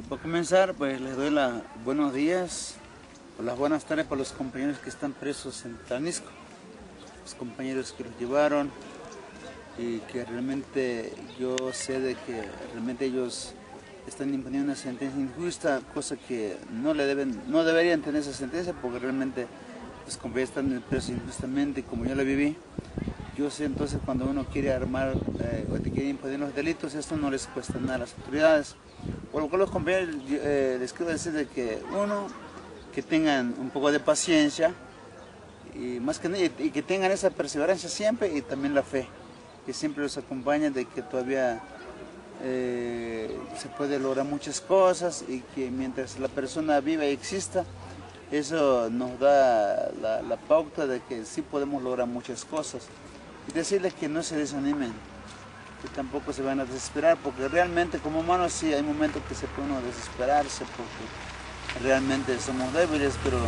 Para comenzar, pues les doy los buenos días o las buenas tardes para los compañeros que están presos en Tanisco, los compañeros que los llevaron y que realmente yo sé de que realmente ellos están imponiendo una sentencia injusta, cosa que no deberían tener esa sentencia porque realmente los compañeros están presos injustamente, como yo lo viví. Yo sé entonces cuando uno quiere armar o te quiere imponer los delitos, esto no les cuesta nada a las autoridades. Por lo cual los compañeros les quiero decir de que uno, que tengan un poco de paciencia y más que nada, y que tengan esa perseverancia siempre y también la fe, que siempre los acompaña de que todavía se puede lograr muchas cosas y que mientras la persona viva y exista, eso nos da la pauta de que sí podemos lograr muchas cosas. Y decirles que no se desanimen, que tampoco se van a desesperar, porque realmente como humanos sí hay momentos que se puede uno desesperarse, porque realmente somos débiles, pero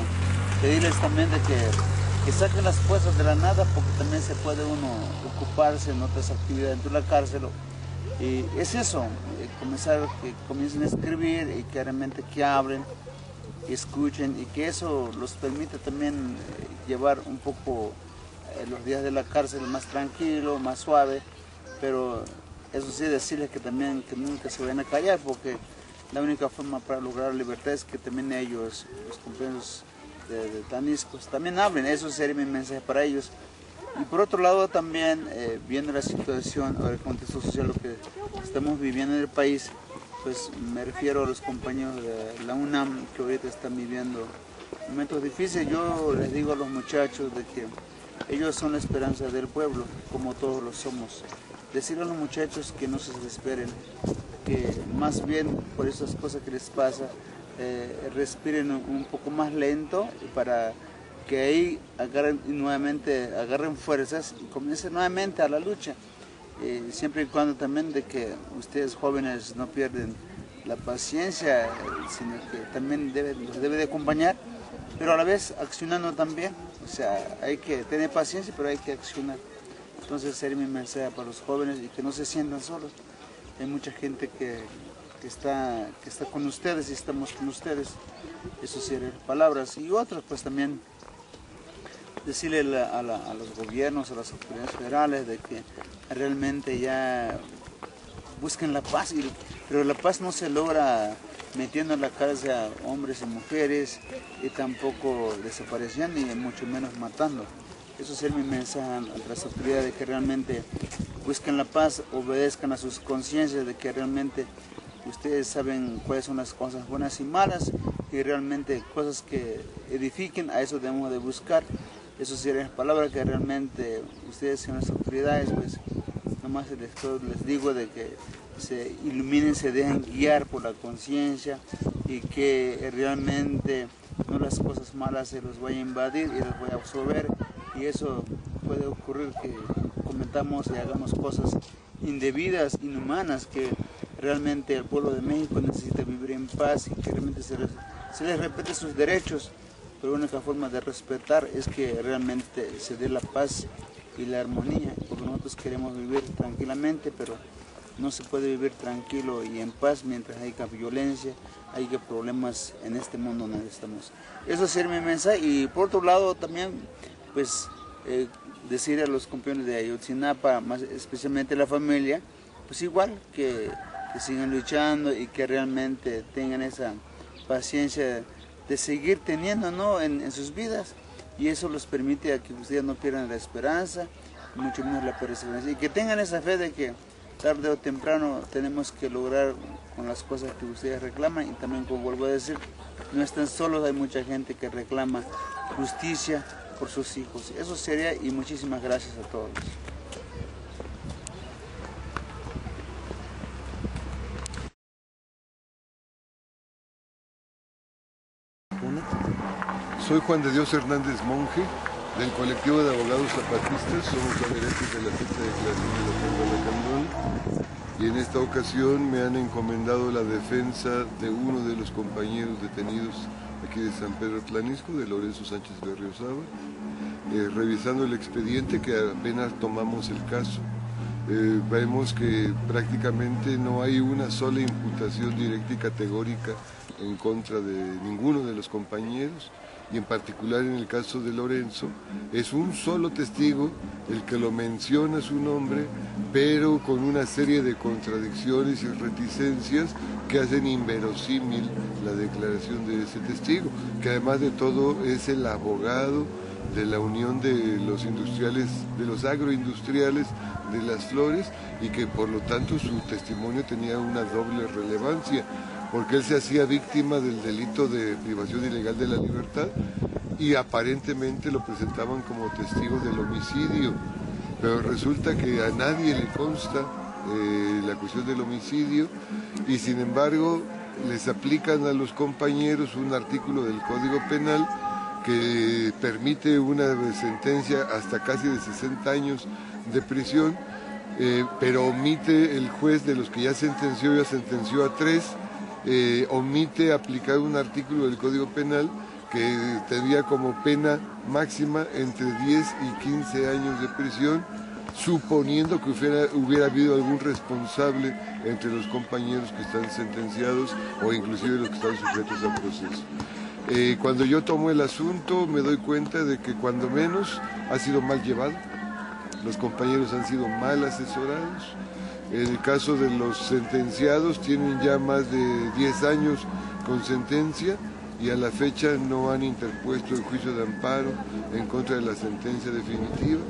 pedirles también de que saquen las fuerzas de la nada, porque también se puede uno ocuparse en otras actividades dentro de la cárcel. Y es eso, que comiencen a escribir y que realmente que hablen, que escuchen y que eso los permite también llevar un poco los días de la cárcel más tranquilo, más suave, pero eso sí decirles que también que nunca se vayan a callar, porque la única forma para lograr la libertad es que también ellos, los compañeros de Tanisco, también hablen. Eso sería mi mensaje para ellos. Y por otro lado también, viendo la situación o el contexto social, lo que estamos viviendo en el país, pues me refiero a los compañeros de la UNAM que ahorita están viviendo momentos difíciles. Yo les digo a los muchachos de que ellos son la esperanza del pueblo, como todos lo somos. Decirle a los muchachos que no se desesperen, que más bien por esas cosas que les pasa, respiren un poco más lento para que ahí agarren fuerzas y comiencen nuevamente a la lucha. Siempre y cuando también de que ustedes jóvenes no pierden la paciencia, sino que también los debe de acompañar, pero a la vez accionando también. O sea, hay que tener paciencia, pero hay que accionar. Entonces sería mi mensaje para los jóvenes y que no se sientan solos. Hay mucha gente que está con ustedes y estamos con ustedes. Eso serían palabras. Y otras pues también decirle a los gobiernos, a las autoridades federales de que realmente ya busquen la paz, pero la paz no se logra metiendo en la cárcel a hombres y mujeres y tampoco desapareciendo y mucho menos matando. Eso sería mi mensaje a las autoridades, de que realmente busquen la paz, obedezcan a sus conciencias, de que realmente ustedes saben cuáles son las cosas buenas y malas y realmente cosas que edifiquen, a eso debemos de buscar. Eso sería la palabra que realmente ustedes, señoras autoridades, pues nomás les digo de que se iluminen, se dejen guiar por la conciencia y que realmente no las cosas malas se los vaya a invadir y los vaya a absorber, y eso puede ocurrir que cometamos y hagamos cosas indebidas, inhumanas, que realmente el pueblo de México necesita vivir en paz y que realmente se les respete sus derechos, pero la única forma de respetar es que realmente se dé la paz y la armonía. nosotros queremos vivir tranquilamente, pero no se puede vivir tranquilo y en paz mientras haya violencia, haya problemas en este mundo donde estamos. Eso sería mi mensaje. Y por otro lado también, pues, decir a los compañeros de Ayotzinapa, más especialmente la familia, pues igual que sigan luchando y que realmente tengan esa paciencia de seguir teniendo, ¿no?, en sus vidas, y eso les permite a que ustedes no pierdan la esperanza, mucho menos la perseverancia, y que tengan esa fe de que tarde o temprano tenemos que lograr con las cosas que ustedes reclaman. Y también, como vuelvo a decir, no están solos, hay mucha gente que reclama justicia por sus hijos. Eso sería, y muchísimas gracias a todos. Soy Juan de Dios Hernández Monje, del colectivo de abogados zapatistas. Somos adherentes de la fecha de declaración de la Senda de Candón, y en esta ocasión me han encomendado la defensa de uno de los compañeros detenidos aquí de San Pedro Tlanisco, de Lorenzo Sánchez Berriozábal. Revisando el expediente, que apenas tomamos el caso, vemos que prácticamente no hay una sola imputación directa y categórica en contra de ninguno de los compañeros, y en particular en el caso de Lorenzo es un solo testigo el que lo menciona su nombre, pero con una serie de contradicciones y reticencias que hacen inverosímil la declaración de ese testigo, que además de todo es el abogado de la Unión de los Industriales, de los Agroindustriales de Las Flores, y que por lo tanto su testimonio tenía una doble relevancia, porque él se hacía víctima del delito de privación ilegal de la libertad y aparentemente lo presentaban como testigo del homicidio, pero resulta que a nadie le consta la cuestión del homicidio, y sin embargo les aplican a los compañeros un artículo del Código Penal que permite una sentencia hasta casi de 60 años de prisión, pero omite el juez, de los que ya sentenció a 3, omite aplicar un artículo del Código Penal que tenía como pena máxima entre 10 y 15 años de prisión, suponiendo que hubiera habido algún responsable entre los compañeros que están sentenciados o inclusive los que están sujetos a proceso. Cuando yo tomo el asunto me doy cuenta de que cuando menos ha sido mal llevado, los compañeros han sido mal asesorados. En el caso de los sentenciados tienen ya más de 10 años con sentencia y a la fecha no han interpuesto el juicio de amparo en contra de la sentencia definitiva,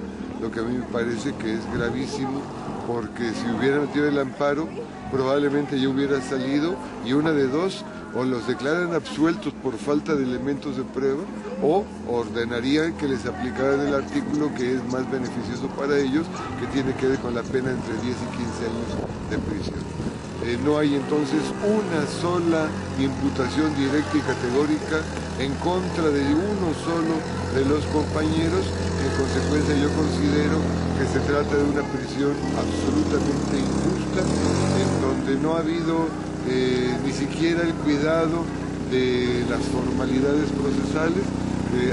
lo que a mí me parece que es gravísimo, porque si hubiera metido el amparo probablemente ya hubiera salido, y una de dos: o los declaran absueltos por falta de elementos de prueba, o ordenarían que les aplicaran el artículo que es más beneficioso para ellos, que tiene que ver con la pena entre 10 y 15 años de prisión. No hay entonces una sola imputación directa y categórica en contra de uno solo de los compañeros. En consecuencia, yo considero que se trata de una prisión absolutamente injusta, en donde no ha habido ni siquiera el cuidado de las formalidades procesales.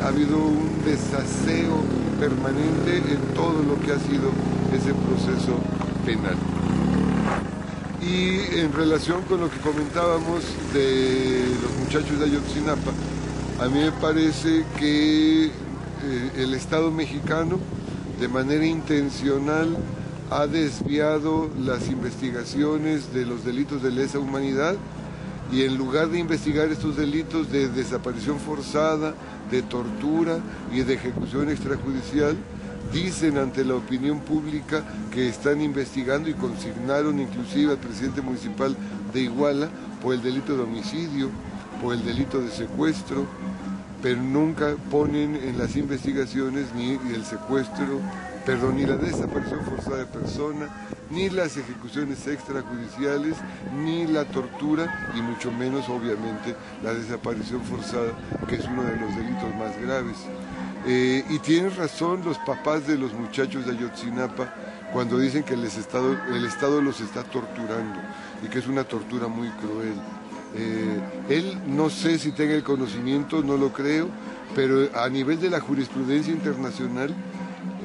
Ha habido un desaseo permanente en todo lo que ha sido ese proceso penal. Y en relación con lo que comentábamos de los muchachos de Ayotzinapa, a mí me parece que el Estado mexicano, de manera intencional, ha desviado las investigaciones de los delitos de lesa humanidad, y en lugar de investigar estos delitos de desaparición forzada, de tortura y de ejecución extrajudicial, dicen ante la opinión pública que están investigando, y consignaron inclusive al presidente municipal de Iguala por el delito de homicidio, por el delito de secuestro, pero nunca ponen en las investigaciones ni el secuestro, ni la desaparición forzada de persona, ni las ejecuciones extrajudiciales, ni la tortura, y mucho menos obviamente la desaparición forzada, que es uno de los delitos más graves. Y tienen razón los papás de los muchachos de Ayotzinapa cuando dicen que el Estado los está torturando, y que es una tortura muy cruel. Él no sé si tenga el conocimiento, no lo creo, pero a nivel de la jurisprudencia internacional,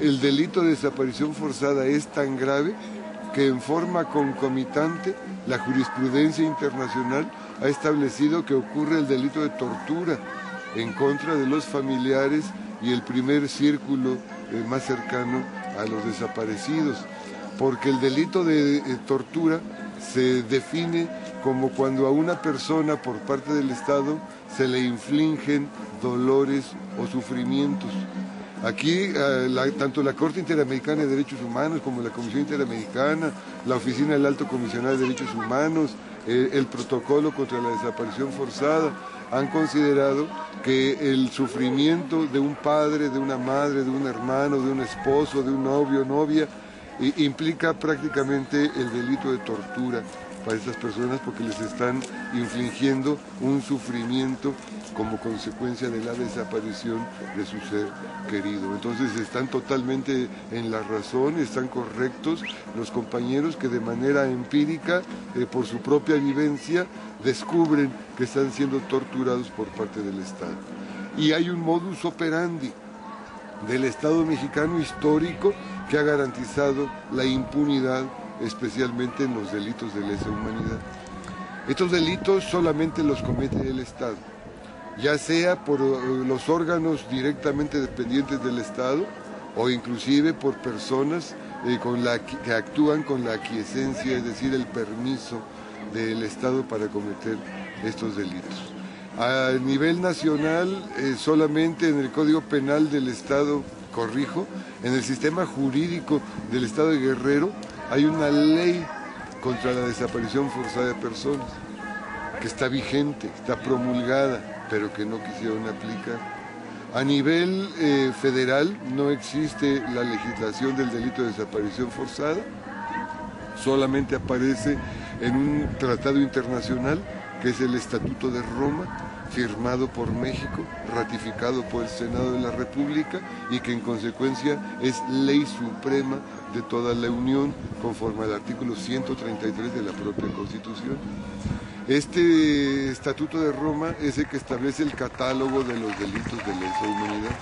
el delito de desaparición forzada es tan grave que en forma concomitante la jurisprudencia internacional ha establecido que ocurre el delito de tortura en contra de los familiares y el primer círculo más cercano a los desaparecidos, porque el delito de tortura se define como cuando a una persona por parte del Estado se le infligen dolores o sufrimientos. Aquí, tanto la Corte Interamericana de Derechos Humanos como la Comisión Interamericana, la Oficina del Alto Comisionado de Derechos Humanos, el Protocolo contra la Desaparición Forzada, han considerado que el sufrimiento de un padre, de una madre, de un hermano, de un esposo, de un novio, novia, implica prácticamente el delito de tortura para estas personas porque les están infligiendo un sufrimiento como consecuencia de la desaparición de su ser querido. Entonces están totalmente en la razón, están correctos los compañeros que de manera empírica, por su propia vivencia, descubren que están siendo torturados por parte del Estado. Y hay un modus operandi del Estado mexicano histórico que ha garantizado la impunidad, especialmente en los delitos de lesa humanidad. Estos delitos solamente los comete el Estado, ya sea por los órganos directamente dependientes del Estado o inclusive por personas que actúan con la aquiescencia, es decir, el permiso del Estado para cometer estos delitos. A nivel nacional, solamente en el Código Penal del Estado, corrijo, en el sistema jurídico del Estado de Guerrero, hay una ley contra la desaparición forzada de personas, que está vigente, está promulgada, pero que no quisieron aplicar. A nivel federal no existe la legislación del delito de desaparición forzada, solamente aparece en un tratado internacional que es el Estatuto de Roma, firmado por México, ratificado por el Senado de la República y que en consecuencia es ley suprema de toda la Unión conforme al artículo 133 de la propia Constitución. Este Estatuto de Roma es el que establece el catálogo de los delitos de lesa humanidad.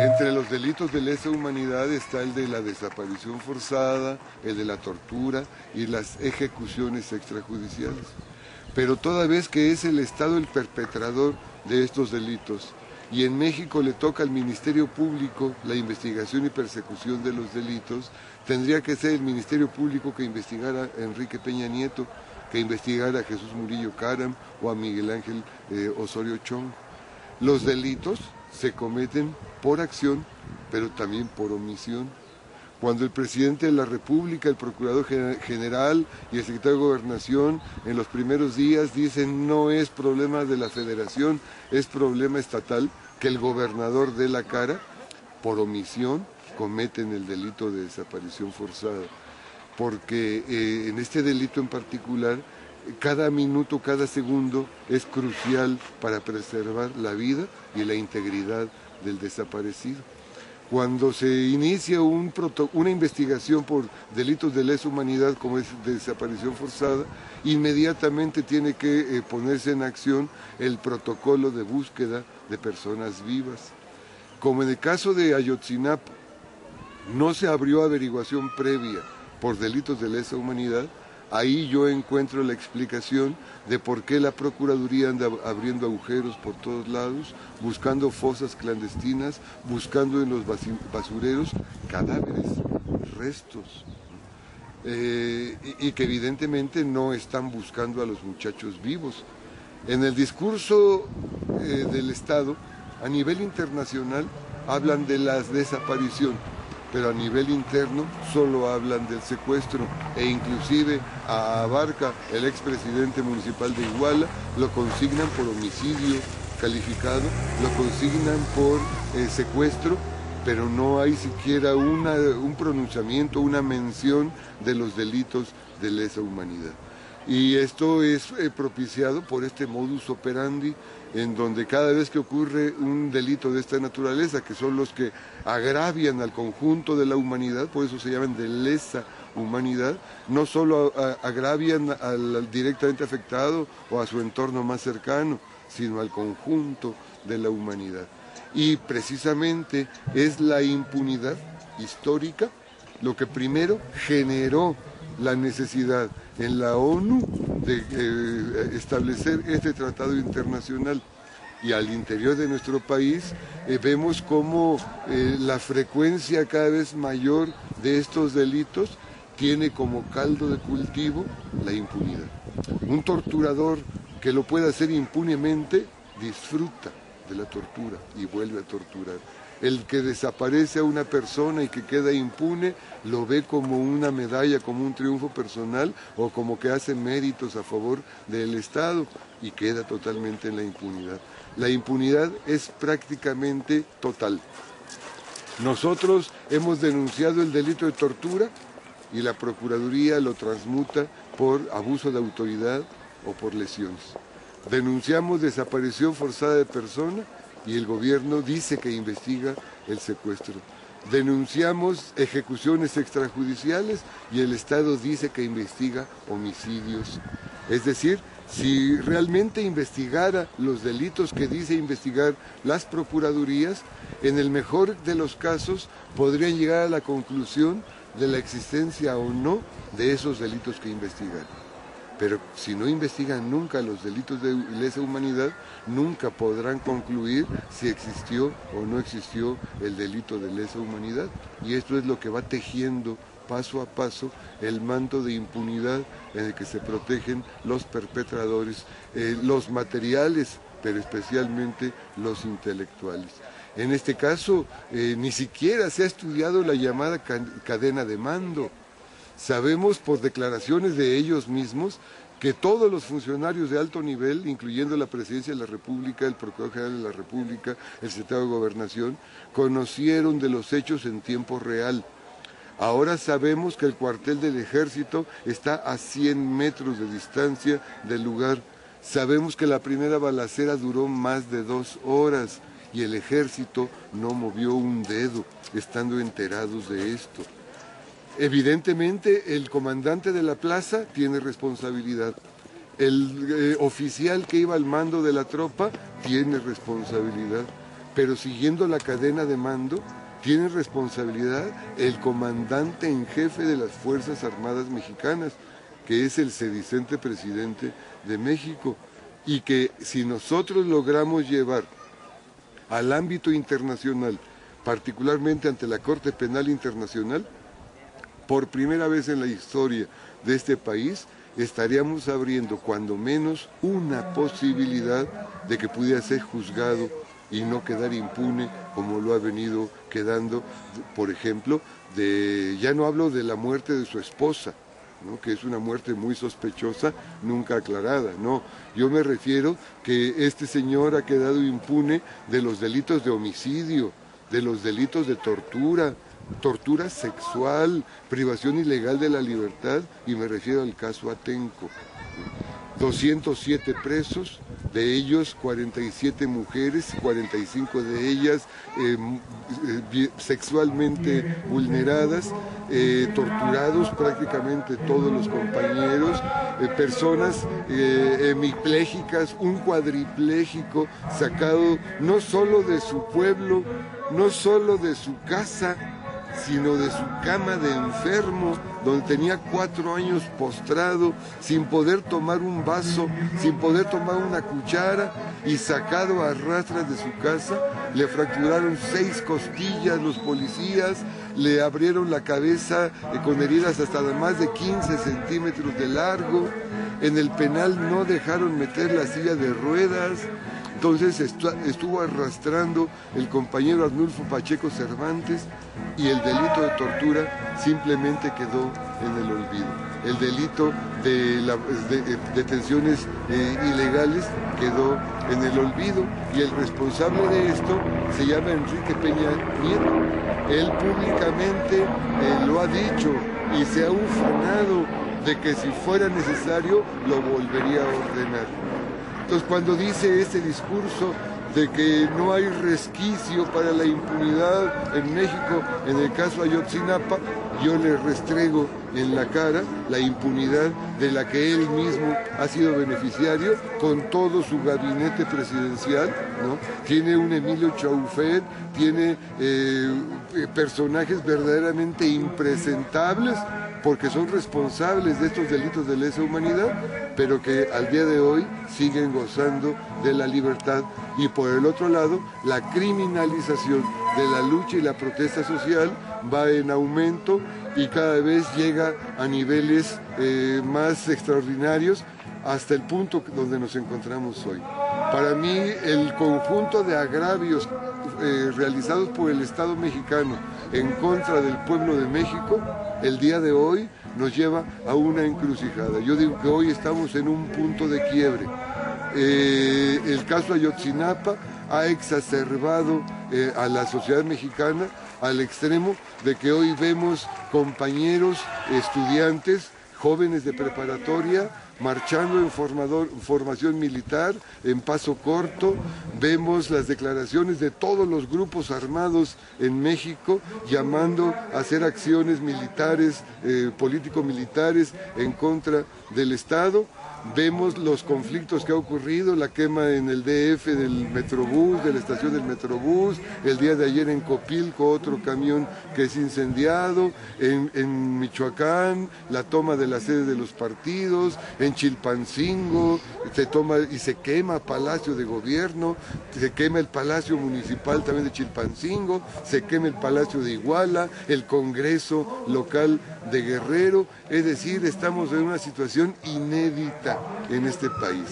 Entre los delitos de lesa humanidad está el de la desaparición forzada, el de la tortura y las ejecuciones extrajudiciales. Pero toda vez que es el Estado el perpetrador de estos delitos y en México le toca al Ministerio Público la investigación y persecución de los delitos, tendría que ser el Ministerio Público que investigara a Enrique Peña Nieto, que investigara a Jesús Murillo Caram o a Miguel Ángel Osorio Chong. Los delitos se cometen por acción, pero también por omisión. Cuando el presidente de la República, el procurador general y el secretario de Gobernación en los primeros días dicen no es problema de la federación, es problema estatal, que el gobernador dé la cara, por omisión cometen el delito de desaparición forzada. Porque en este delito en particular, cada minuto, cada segundo es crucial para preservar la vida y la integridad del desaparecido. Cuando se inicia una investigación por delitos de lesa humanidad como es de desaparición forzada, inmediatamente tiene que ponerse en acción el protocolo de búsqueda de personas vivas. Como en el caso de Ayotzinapa, no se abrió averiguación previa por delitos de lesa humanidad, ahí yo encuentro la explicación de por qué la Procuraduría anda abriendo agujeros por todos lados, buscando fosas clandestinas, buscando en los basureros cadáveres, restos, y que evidentemente no están buscando a los muchachos vivos. En el discurso del Estado, a nivel internacional, hablan de la desaparición, pero a nivel interno solo hablan del secuestro e inclusive a Abarca, el expresidente municipal de Iguala, lo consignan por homicidio calificado, lo consignan por secuestro, pero no hay siquiera un pronunciamiento, una mención de los delitos de lesa humanidad. Y esto es propiciado por este modus operandi en donde cada vez que ocurre un delito de esta naturaleza, que son los que agravian al conjunto de la humanidad, por eso se llaman de lesa humanidad, no solo agravian al directamente afectado o a su entorno más cercano, sino al conjunto de la humanidad. Y precisamente es la impunidad histórica lo que primero generó la necesidad en la ONU de establecer este tratado internacional. Y al interior de nuestro país vemos cómo la frecuencia cada vez mayor de estos delitos tiene como caldo de cultivo la impunidad. Un torturador que lo puede hacer impunemente disfruta de la tortura y vuelve a torturar. El que desaparece a una persona y que queda impune lo ve como una medalla, como un triunfo personal o como que hace méritos a favor del Estado y queda totalmente en la impunidad. La impunidad es prácticamente total. Nosotros hemos denunciado el delito de tortura y la Procuraduría lo transmuta por abuso de autoridad o por lesiones. Denunciamos desaparición forzada de persona y el gobierno dice que investiga el secuestro. Denunciamos ejecuciones extrajudiciales y el Estado dice que investiga homicidios. Es decir, si realmente investigara los delitos que dice investigar las procuradurías, en el mejor de los casos podrían llegar a la conclusión de la existencia o no de esos delitos que investigan. Pero si no investigan nunca los delitos de lesa humanidad, nunca podrán concluir si existió o no existió el delito de lesa humanidad. Y esto es lo que va tejiendo paso a paso el manto de impunidad en el que se protegen los perpetradores, los materiales, pero especialmente los intelectuales. En este caso, ni siquiera se ha estudiado la llamada cadena de mando. Sabemos por declaraciones de ellos mismos que todos los funcionarios de alto nivel, incluyendo la Presidencia de la República, el Procurador General de la República, el Secretario de Gobernación, conocieron de los hechos en tiempo real. Ahora sabemos que el cuartel del Ejército está a 100 metros de distancia del lugar. Sabemos que la primera balacera duró más de 2 horas y el Ejército no movió un dedo, estando enterados de esto. Evidentemente el comandante de la plaza tiene responsabilidad, el oficial que iba al mando de la tropa tiene responsabilidad, pero siguiendo la cadena de mando tiene responsabilidad el comandante en jefe de las Fuerzas Armadas Mexicanas, que es el sedicente presidente de México, y que si nosotros logramos llevar al ámbito internacional, particularmente ante la Corte Penal Internacional, por primera vez en la historia de este país, estaríamos abriendo cuando menos una posibilidad de que pudiera ser juzgado y no quedar impune como lo ha venido quedando, por ejemplo, ya no hablo de la muerte de su esposa, ¿no?, que es una muerte muy sospechosa, nunca aclarada, no, yo me refiero que este señor ha quedado impune de los delitos de homicidio, de los delitos de tortura sexual, privación ilegal de la libertad, y me refiero al caso Atenco. 207 presos, de ellos 47 mujeres, 45 de ellas sexualmente vulneradas, torturados prácticamente todos los compañeros, personas hemipléjicas, un cuadripléjico sacado no solo de su pueblo, no solo de su casa, sino de su cama de enfermo, donde tenía 4 años postrado, sin poder tomar un vaso, sin poder tomar una cuchara, y sacado a rastras de su casa. Le fracturaron 6 costillas los policías, le abrieron la cabeza con heridas hasta de más de 15 centímetros de largo. En el penal no dejaron meter la silla de ruedas. Entonces estuvo arrastrando el compañero Arnulfo Pacheco Cervantes, y el delito de tortura simplemente quedó en el olvido. El delito de detenciones ilegales quedó en el olvido, y el responsable de esto se llama Enrique Peña Nieto. Él públicamente lo ha dicho y se ha ufanado de que si fuera necesario lo volvería a ordenar. Entonces, cuando dice este discurso de que no hay resquicio para la impunidad en México, en el caso Ayotzinapa, yo le restrego en la cara la impunidad de la que él mismo ha sido beneficiario con todo su gabinete presidencial, ¿no? Tiene un Emilio Chaufet, tiene personajes verdaderamente impresentables porque son responsables de estos delitos de lesa humanidad, pero que al día de hoy siguen gozando de la libertad. Y por el otro lado, la criminalización de la lucha y la protesta social va en aumento y cada vez llega a niveles más extraordinarios hasta el punto donde nos encontramos hoy. Para mí, el conjunto de agravios realizados por el Estado mexicano en contra del pueblo de México, el día de hoy nos lleva a una encrucijada. Yo digo que hoy estamos en un punto de quiebre. El caso Ayotzinapa ha exacerbado a la sociedad mexicana al extremo de que hoy vemos compañeros, estudiantes, jóvenes de preparatoria, marchando en formación militar, en paso corto. Vemos las declaraciones de todos los grupos armados en México llamando a hacer acciones militares, político-militares en contra del Estado. Vemos los conflictos que ha ocurrido, la quema en el DF del Metrobús, de la estación del Metrobús, el día de ayer en Copilco otro camión que es incendiado, en Michoacán la toma de la sede de los partidos, en Chilpancingo se toma y se quema Palacio de Gobierno, se quema el Palacio Municipal también de Chilpancingo, se quema el Palacio de Iguala, el Congreso local de Guerrero. Es decir, estamos en una situación inédita en este país.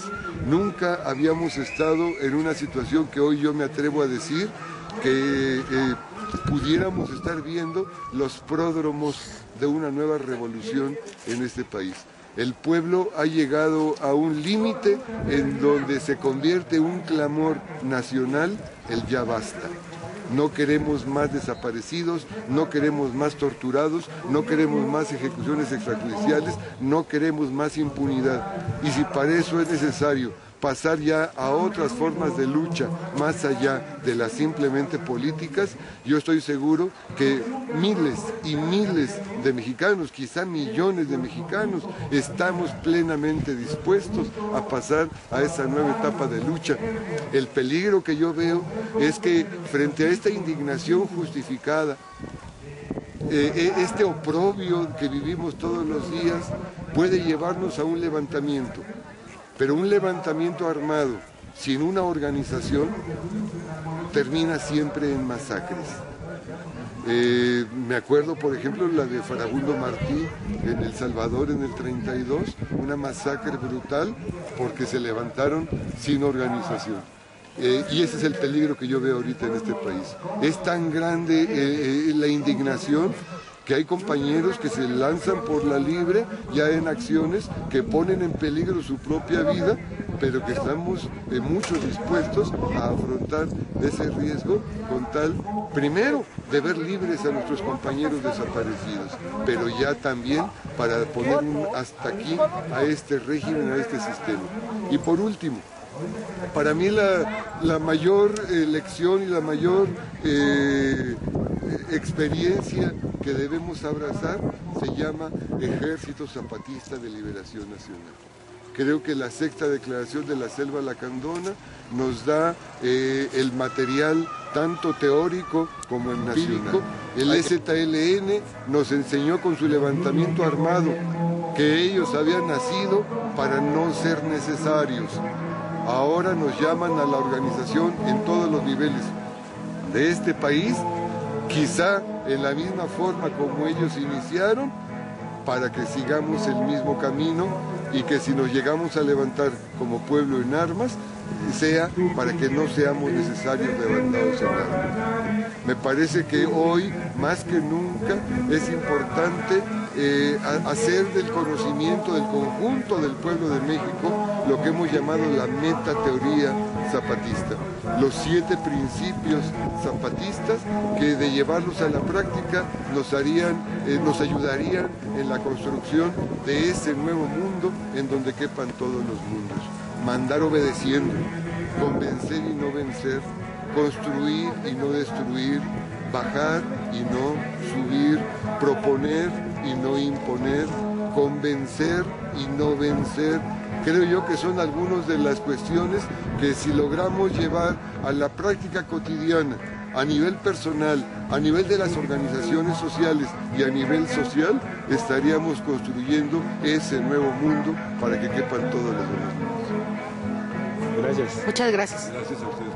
Nunca habíamos estado en una situación que hoy yo me atrevo a decir que pudiéramos estar viendo los pródromos de una nueva revolución en este país. El pueblo ha llegado a un límite en donde se convierte un clamor nacional, el ya basta. No queremos más desaparecidos, no queremos más torturados, no queremos más ejecuciones extrajudiciales, no queremos más impunidad. Y si para eso es necesario pasar ya a otras formas de lucha más allá de las simplemente políticas, yo estoy seguro que miles y miles de mexicanos, quizá millones de mexicanos, estamos plenamente dispuestos a pasar a esa nueva etapa de lucha. El peligro que yo veo es que frente a esta indignación justificada, este oprobio que vivimos todos los días puede llevarnos a un levantamiento. Pero un levantamiento armado sin una organización termina siempre en masacres. Me acuerdo, por ejemplo, la de Farabundo Martí en El Salvador en el 32, una masacre brutal porque se levantaron sin organización. Y ese es el peligro que yo veo ahorita en este país. Es tan grande la indignación que hay compañeros que se lanzan por la libre ya en acciones que ponen en peligro su propia vida, pero que estamos muchos dispuestos a afrontar ese riesgo con tal, primero, de ver libres a nuestros compañeros desaparecidos, pero ya también para poner hasta aquí a este régimen, a este sistema. Y por último, para mí la mayor lección y la mayor experiencia que debemos abrazar se llama Ejército Zapatista de Liberación Nacional. Creo que la sexta declaración de la Selva Lacandona nos da el material tanto teórico como empírico. El EZLN nos enseñó con su levantamiento armado que ellos habían nacido para no ser necesarios. Ahora nos llaman a la organización en todos los niveles de este país, quizá en la misma forma como ellos iniciaron, para que sigamos el mismo camino y que si nos llegamos a levantar como pueblo en armas, sea para que no seamos necesarios levantados en armas. Me parece que hoy, más que nunca, es importante hacer del conocimiento del conjunto del pueblo de México lo que hemos llamado la metateoría zapatista, los 7 principios zapatistas que de llevarlos a la práctica nos ayudarían en la construcción de ese nuevo mundo en donde quepan todos los mundos. Mandar obedeciendo, convencer y no vencer, construir y no destruir, bajar y no subir, proponer y no imponer, convencer y no vencer. Creo yo que son algunas de las cuestiones que si logramos llevar a la práctica cotidiana, a nivel personal, a nivel de las organizaciones sociales y a nivel social, estaríamos construyendo ese nuevo mundo para que quepan todos los demás mundos. Gracias. Muchas gracias. Gracias a ustedes.